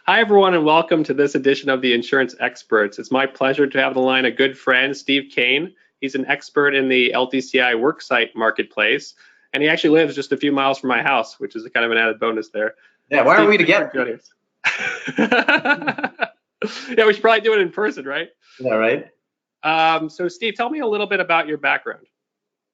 Hi, everyone, and welcome to this edition of the Insurance Experts. It's my pleasure to have on the line a good friend, Steve Cain. He's an expert in the LTCi Worksite marketplace, and he actually lives just a few miles from my house, which is kind of an added bonus there. Yeah, why Steve, are we thanks for together? joining us. Yeah, we should probably do it in person, right? Yeah, right. So, Steve, tell me a little bit about your background.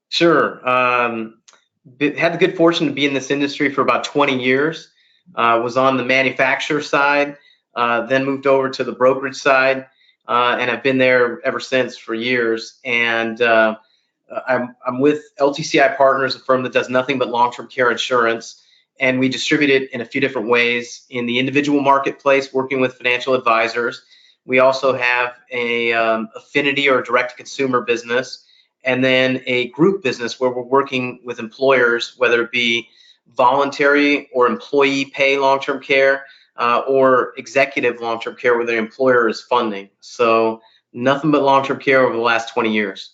Sure. Had the good fortune to be in this industry for about 20 years. Was on the manufacturer side, then moved over to the brokerage side, and I've been there ever since for years. And I'm with LTCi Partners, a firm that does nothing but long-term care insurance, and we distribute it in a few different ways. In the individual marketplace, working with financial advisors. We also have a affinity or direct-to-consumer business, and then a group business where we're working with employers, whether it be voluntary or employee pay long-term care, or executive long-term care where the employer is funding. So nothing but long-term care over the last 20 years.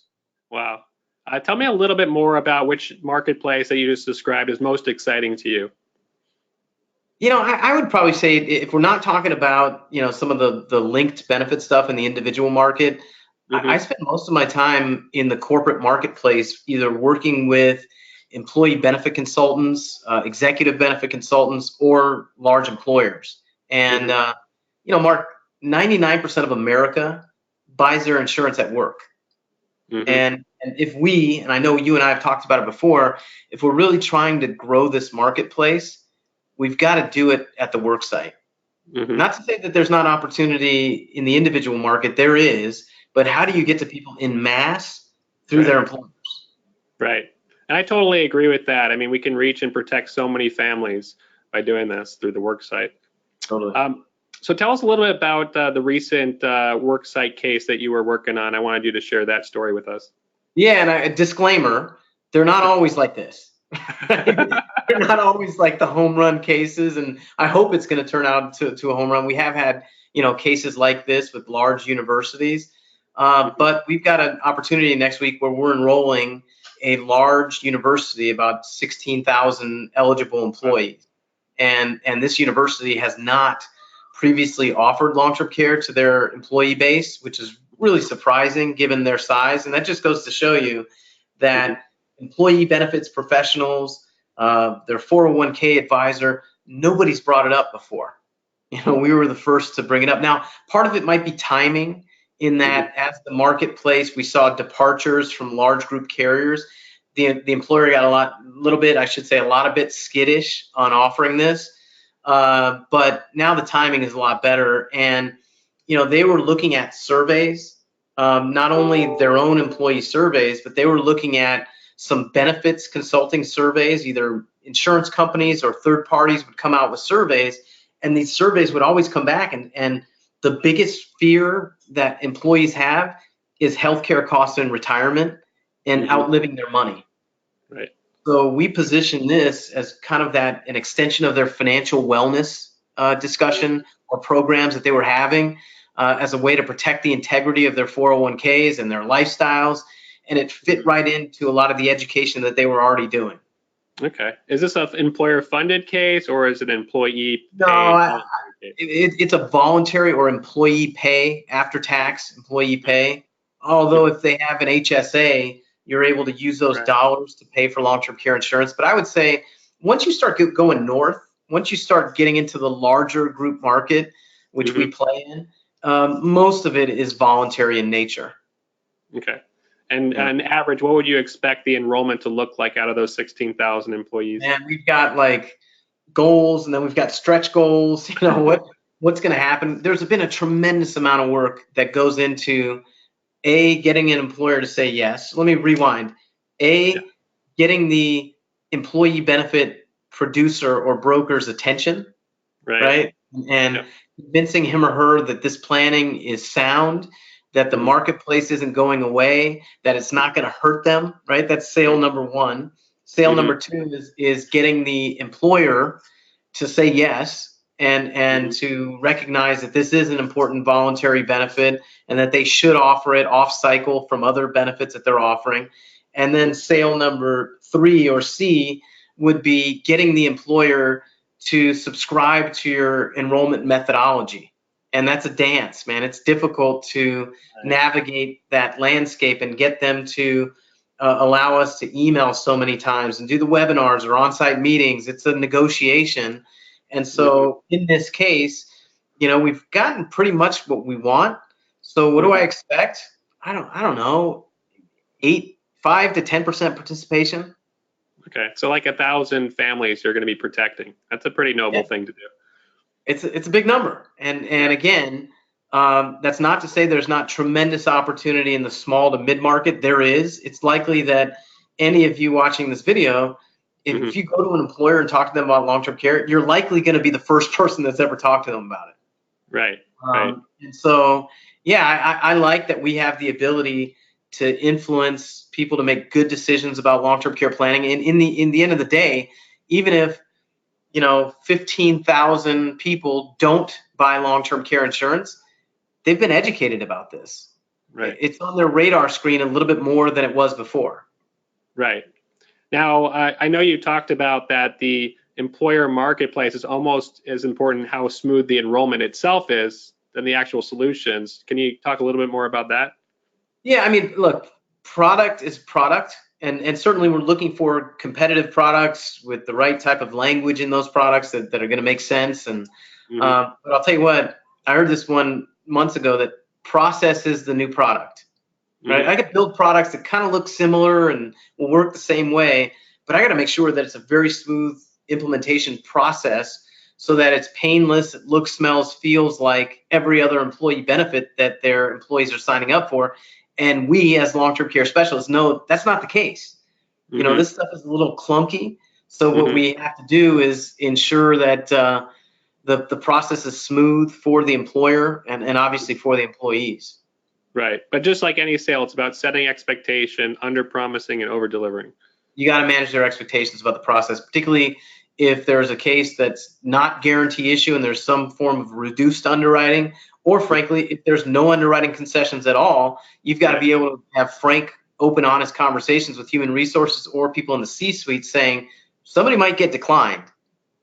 Wow. Tell me a little bit more about which marketplace that you just described is most exciting to you. I would probably say if we're not talking about, some of the linked benefit stuff in the individual market, I spend most of my time in the corporate marketplace, either working with employee benefit consultants, executive benefit consultants, or large employers. And, Mark, 99% of America buys their insurance at work. And if and I know you and I have talked about it before, if we're really trying to grow this marketplace, we've got to do it at the work site. Not to say that there's not opportunity in the individual market, there is, but how do you get to people in mass through their employers? Right. And I totally agree with that. I mean, we can reach and protect so many families by doing this through the worksite. Totally. So tell us a little bit about the recent worksite case that you were working on. I wanted you to share that story with us. Yeah, and a disclaimer, they're not always like this. They're not always like the home run cases, and I hope it's going to turn out to a home run. We have had, cases like this with large universities, but we've got an opportunity next week where we're enrolling a large university, about 16,000 eligible employees, and this university has not previously offered long-term care to their employee base, which is really surprising given their size, and that just goes to show you that employee benefits professionals, their 401k advisor, nobody's brought it up before. We were the first to bring it up. Now, part of it might be timing in that as the marketplace, we saw departures from large group carriers. The employer got a lot of bit skittish on offering this. But now the timing is a lot better. And, they were looking at surveys, not only their own employee surveys, but they were looking at some benefits consulting surveys. Either insurance companies or third parties would come out with surveys, and these surveys would always come back. And the biggest fear that employees have is healthcare costs in retirement and outliving their money. Right. So we position this as kind of an extension of their financial wellness discussion or programs that they were having as a way to protect the integrity of their 401ks and their lifestyles. And it fit right into a lot of the education that they were already doing. Okay. Is this an employer-funded case or is it an employee pay? No, it's a voluntary or employee pay, after-tax employee pay. Although if they have an HSA, you're able to use those dollars to pay for long-term care insurance. But I would say once you start going north, once you start getting into the larger group market, which we play in, most of it is voluntary in nature. Okay. And on average, what would you expect the enrollment to look like out of those 16,000 employees? And we've got like goals, and then we've got stretch goals. What's going to happen? There's been a tremendous amount of work that goes into getting an employer to say yes. Let me rewind. Getting the employee benefit producer or broker's attention, right? And convincing him or her that this planning is sound, that the marketplace isn't going away, that it's not going to hurt them, right? That's sale number one. Sale number two is getting the employer to say yes and to recognize that this is an important voluntary benefit and that they should offer it off cycle from other benefits that they're offering. And then sale number three, or C, would be getting the employer to subscribe to your enrollment methodology. And that's a dance, man. It's difficult to navigate that landscape and get them to allow us to email so many times and do the webinars or on-site meetings. It's a negotiation. And so in this case, we've gotten pretty much what we want. So what do I expect? I don't know, 5 to 10% participation. Okay, so like 1,000 families you're going to be protecting. That's a pretty noble thing to do. It's a big number, and again, that's not to say there's not tremendous opportunity in the small to mid market. There is. It's likely that any of you watching this video, if you go to an employer and talk to them about long-term care, you're likely going to be the first person that's ever talked to them about it. Right. And so, I like that we have the ability to influence people to make good decisions about long-term care planning. And in the end of the day, even if 15,000 people don't buy long-term care insurance, they've been educated about this. Right. It's on their radar screen a little bit more than it was before. Right. Now, I know you talked about that the employer marketplace is almost as important how smooth the enrollment itself is than the actual solutions. Can you talk a little bit more about that? Yeah, I mean, look, product is product. And certainly we're looking for competitive products with the right type of language in those products that are going to make sense. And but I'll tell you what, I heard this one months ago that process is the new product. Right? I could build products that kind of look similar and will work the same way, but I got to make sure that it's a very smooth implementation process so that it's painless, it looks, smells, feels like every other employee benefit that their employees are signing up for. And we, as long-term care specialists, know that's not the case. This stuff is a little clunky. So what we have to do is ensure that the process is smooth for the employer and obviously for the employees. Right. But just like any sale, it's about setting expectation, under-promising, and over-delivering. You got to manage their expectations about the process, particularly if there's a case that's not guarantee issue and there's some form of reduced underwriting, or frankly, if there's no underwriting concessions at all, you've got to be able to have frank, open, honest conversations with human resources or people in the C-suite saying, somebody might get declined.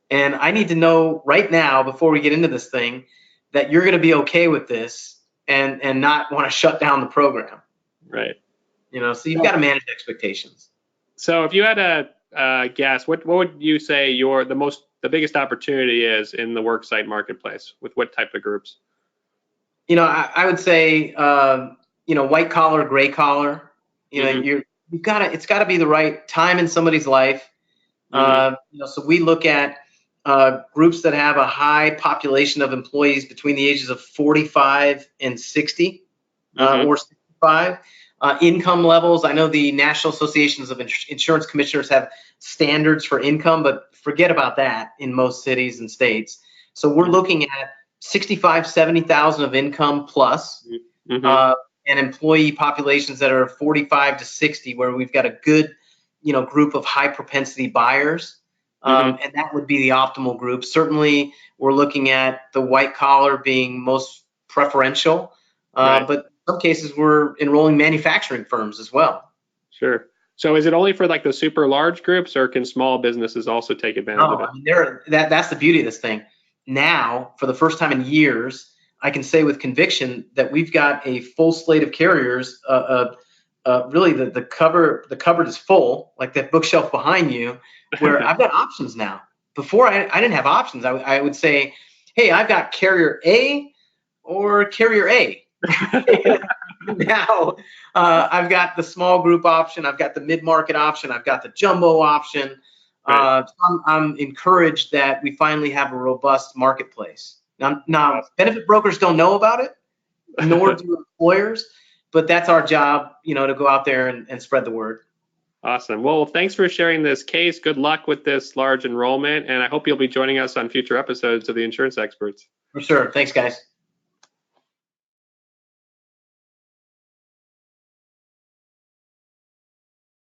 And I need to know right now, before we get into this thing, that you're going to be okay with this and not want to shut down the program. Right. So you've got to manage expectations. So if you had a guess, what would you say the biggest opportunity is in the worksite marketplace with what type of groups? I would say, white collar, gray collar. It's got to be the right time in somebody's life. So we look at groups that have a high population of employees between the ages of 45 and 60 or 65. Income levels. I know the National Associations of Insurance Commissioners have standards for income, but forget about that in most cities and states. So we're looking at 65, 70,000 of income plus, and employee populations that are 45 to 60, where we've got a good, group of high propensity buyers. And that would be the optimal group. Certainly, we're looking at the white collar being most preferential, but in some cases, we're enrolling manufacturing firms as well. Sure. So is it only for like the super large groups, or can small businesses also take advantage of it? I mean, that's the beauty of this thing. Now, for the first time in years, I can say with conviction that we've got a full slate of carriers. Really, the cupboard is full, like that bookshelf behind you, where I've got options now. Before I didn't have options. I would say, hey, I've got carrier A or carrier A. Now I've got the small group option. I've got the mid-market option. I've got the jumbo option. I'm encouraged that we finally have a robust marketplace. Now, benefit brokers don't know about it, nor do employers, but that's our job, to go out there and spread the word. Awesome. Well, thanks for sharing this case. Good luck with this large enrollment, and I hope you'll be joining us on future episodes of the Insurance Experts. For sure. Thanks, guys.